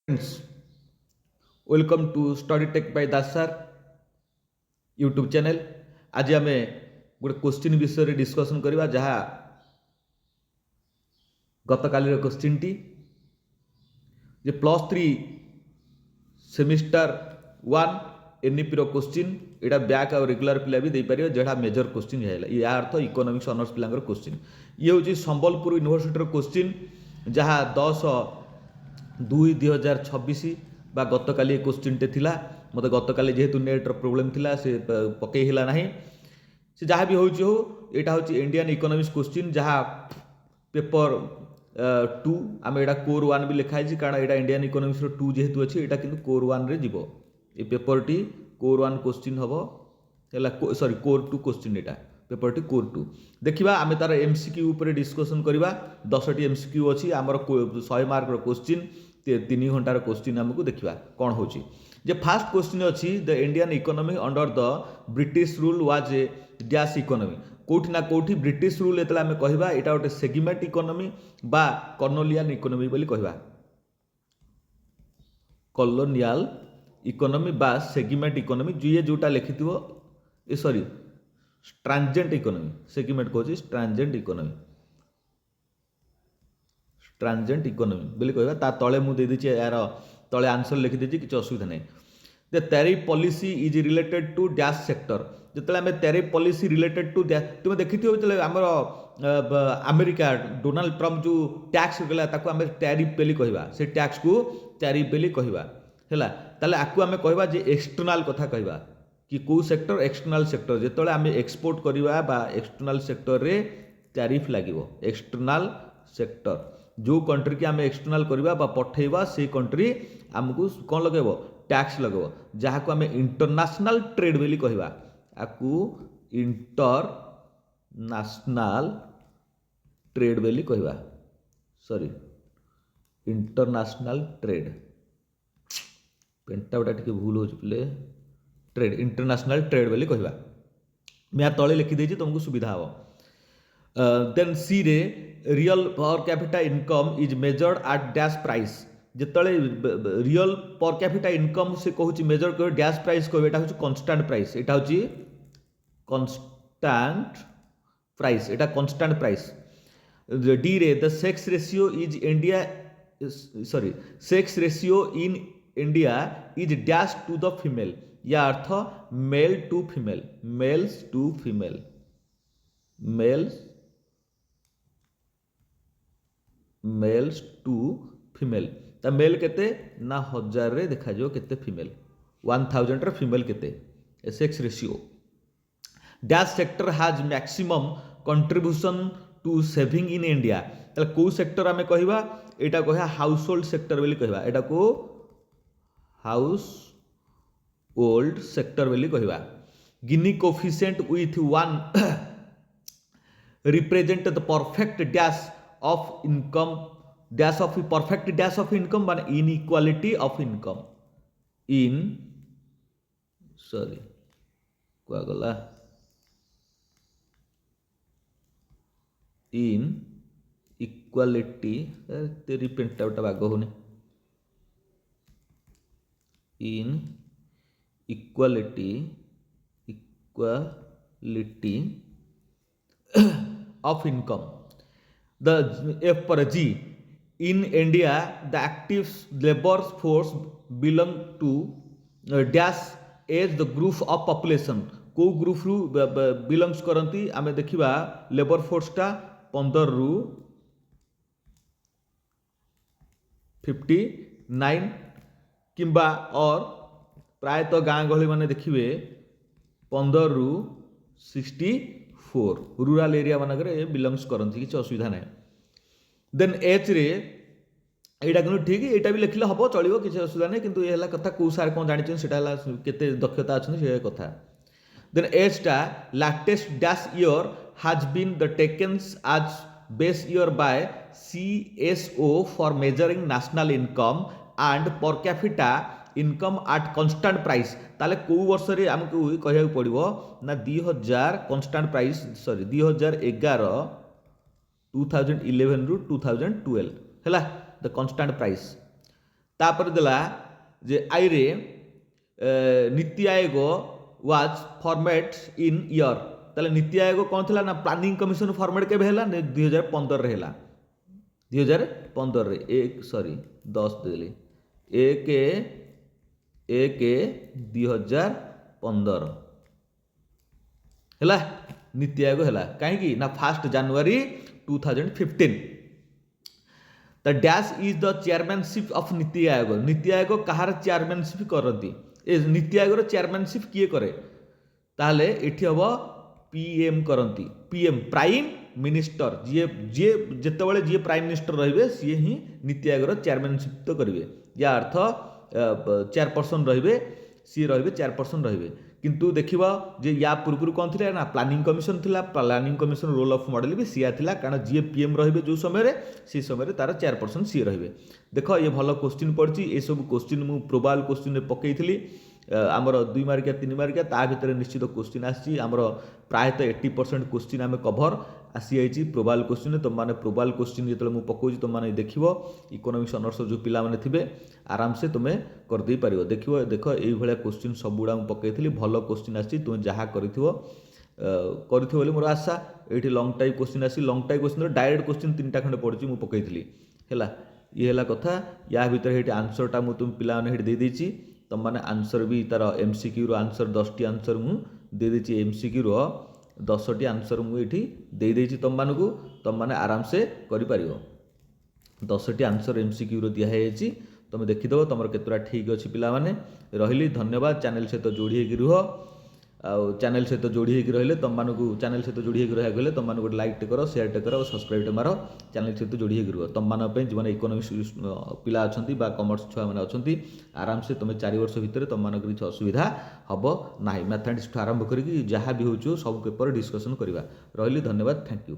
Friends, welcome to Study Tech by Das sir YouTube channel. आज आम गोटे question विषय डिस्कसन करवा जहाँ गत काली क्वेश्चन टी जे +3 सेमिस्टर 1 एनईपी रो क्वेश्चन एटा बैक और रेगुलर पिला भी दे पारियो जेडा मेजर क्वेश्चन है या अर्थ इकोनॉमिक्स ऑनर्स पिला क्वेश्चन ये हूँ संबलपुर यूनिवर्सिटी क्वेश्चन जहाँ 10/2/2026 बा गत काली क्वेश्चन टे थिला मत गत काली जेहेतु नेट प्रोब्लेम थिला से पकई हिला नाही से जहाँ भी हो यहाँ हूँ इंडियन इकोनॉमिक्स क्वेश्चन जहाँ पेपर 2 आम एटा कोर 1 भी लिखाई कारण यहाँ इंडियन इकोनॉमिक्स 2 जेहेतु अच्छी यहाँ किंतु कोर 1 रे जीवो ये पेपर टी कोर 1 क्वेश्चन हम है सॉरी कोर 2 क्वेश्चन यहाँ पेपर टी कोर 2 देखा आम तार एमसीक्यू उपर डिस्कसन करवा 10टी एमसीक्यू अच्छी आमर 100 मार्क क्वेश्चन 3 घंटार क्वेश्चन आमको देखा कौन हो फास्ट क्वेश्चन अच्छी the Indian economy under the British rule was a dash economy कौटी ना कौटी ब्रिटिश रूल जो आम कहवा यहाँ गोटे सेगमेंट इकोनॉमी बा कॉलोनियल इकोनॉमी बोली कहवा कॉलोनियल इकोनॉमी बा सेगमेंट इकोनॉमी जी जोटा लिखिथिबो a sorry transient economy segment कहूँ ट्रांजेंट इकोनॉमी ट्रांजेंट इकोनॉमी बोली कहवा ता तले मु दे देछि यार तले आंसर लिखि देछि किछि असुविधा नहीं the tariff policy is related to dash sector जिते आम टैरिफ पॉलिसी रिलेटेड टू तुम देखी जो आमर अमेरिका डोनाल्ड ट्रम्प जो टैक्स गला ताको आम टैरिफ बेली कहवा से टैक्स को टैरिफ बेली कहवा है ताले आकु आम कहवा जे एक्सटर्नाल कथा कहवा कि कौ सेक्टर एक्सटर्नाल सेक्टर जिते आम एक्सपोर्ट करवा बा एक्सटर्नाल सेक्टर रे टैरिफ लागिवो एक्सटर्नाल सेक्टर जो कंट्री की आम एक्सटर्नाल करवा बा पठेवा से कंट्री आमको कौन लगेबो टैक्स लगेबो जहाँ को आम इंटरनेशनल ट्रेड बोली कहवा आकु इंटरनेशनल ट्रेड बोली कहवा सॉरी इंटरनेशनल ट्रेड पेंटा टी भूल हो ट्रेड इंटरनेशनल ट्रेड बोली कहवा मैं तले लिखिदे तुमको सुविधा हम देन सी रे रियल पर capita income is measured eight dash price जिते रियल पर कैपिटा इनकम से कहूँ मेजर कर डैश प्राइस कह यहाँ हूँ कन्स्टाट प्राइस यहाँ हूँ कन्स्टाट प्राइस यहाँ कन्स्टाट प्राइस डी रे the sex ratio is India sorry sex ratio in India is dash to the female या अर्थ male to female males to female males to female ता मेल केते ना 1000 रे देखा जो केते फीमेल 1000 रे फीमेल केते sex ratio dash sector has maximum contribution to saving in India ताले को सेक्टर आमे कहबा एटा कहया हाउस होल्ड सेक्टर बोली कहबा एटा को हाउस होल्ड सेक्टर बोली कहबा Gini coefficient with 1 represent the perfect dash of income dash of perfect dash of income मान inequality of income in sorry क्या गला इन इक्वालिटी तेरी पेंट आउट बाग होने inequality of income the F पर G in India the active labor force belong to dash as the group of population को ग्रुप रु बिलोंग्स करती आमे देखिबा लेबर फोर्स टा 15 रु 59 किंबा और प्रायतः गाँ गहली माने देखिबे 15 रु 64 रूराल एरिया मानक बिलोंग्स करती किसी असुविधा ना देन एच रे यहाँ कि ठीक यहाँ भी लिखले हम चलो किसी असुविधा नहीं किंतु ये कथा कौ सार कौन जानी से केते दक्षता अच्छे से कथा देन एच टा latest dash year has been the taken as आज base year by CSO for measuring national income and per capita income at constant price ताले को वर्ष रे आमको कहया पड़ो ना 2000 कन्स्टाट प्राइस सॉरी 2011 2011 रु 2012 है द कन्स्टाट प्राइस तापर देला जे आई रे NITI Aayog was format in year ताले नीति आयोग कौन थिला ना प्लानिंग कमिशन फॉर्मेट केबे हैला 2015 रे हैला 2015 रे एक सॉरी 10 देली एक 2015 हैला नीति आयोग हैला कहीं ना 1 जनवरी 2015 the dash is the chairmanship of NITI Aayog Kahar chairmanship करती ए नीति आयोग चेयरमैनशिप किए करे ताहले एठी हबो पीएम करती पीएम प्राइम मिनिस्टर जी जी जेतेबेले जी प्राइम मिनिस्टर रहिबे सी ही नीति आयोग चेयरमैनशिप तो करिवे या अर्थ चेयरपर्सन रहिबे सी रहिबे चेयरपर्सन रहिबे किंतु देखिबा जे या पूर्व कौन थिला ना प्लानिंग कमिशन थिला planning commission role of model भी सिया थिला कारण जी पीएम रहिबे जो समय से समय तार चेयरपर्सन सी रहिबे देख ये भल क्वेश्चन पड़ची ये सब क्वेश्चन मु प्रोबाबल क्वेश्चन पकईली आमर 2 मार्किया 3 मार्किया ता भितर निश्चित क्वेश्चन आसी आमर प्रायतः 80% क्वेश्चन आम कभर आसी जाइए प्रोबाबल क्वेश्चन तुम मैंने प्रोबाबल क्वेश्चन जो मुझे पकाउछि तुम मैंने देख इकोनॉमिक्स ऑनर्स जो पिला माने थिबे आराम से तुम्हें करदे पारिबो देखिबो देख एई भलिया क्वेश्चन सब गुडा मुझे पकईली भल क्वेश्चन आसी तुम जहाँ करिथिबो बोली मोर आशा एठी लॉन्ग टाइप क्वेश्चन आसी long type question direct question 3टा खंडे पड़छि मुझे पकईली हैला ये है कथा या भितर हेटी आंसरटा मु तुम पिला माने हेटी दे देछि तुम मैंने आंसर भी तार एमसीक्यू रो आंसर 10टी आंसर मु दे देछि एमसीक्यू रो 10टी आंसर मु एठी दे देछि तुम मानकु तुम माने आराम से करि परिबो 10टी आंसर एमसीक्यू रो दिया है तुम देखिदेव तुम केतरा ठीक अच्छी पिला माने रहिली धन्यवाद चैनल सहित जोड़ी होगी रुह चैनल सहित जोड़ी होगी रहिले तुम मानकु चैनल सहित जोड़ी होगी रहा गले तुम माने गोटे लाइक टे करो शेयर टे करो सब्सक्राइब टे मारो चैनल सहित जोड़ी होगी रुह तुम मान जो इकोनॉमिक्स पिला अच्छा बा कॉमर्स छुआ मैंने अच्छा आराम से तुम 4 वर्ष भितर तुम मान किसी असुविधा हम ना मैथमेटिक्स आरंभ करी जहाँ भी हो सब पेपर डिस्कसन करवा रही धन्यवाद थैंक यू।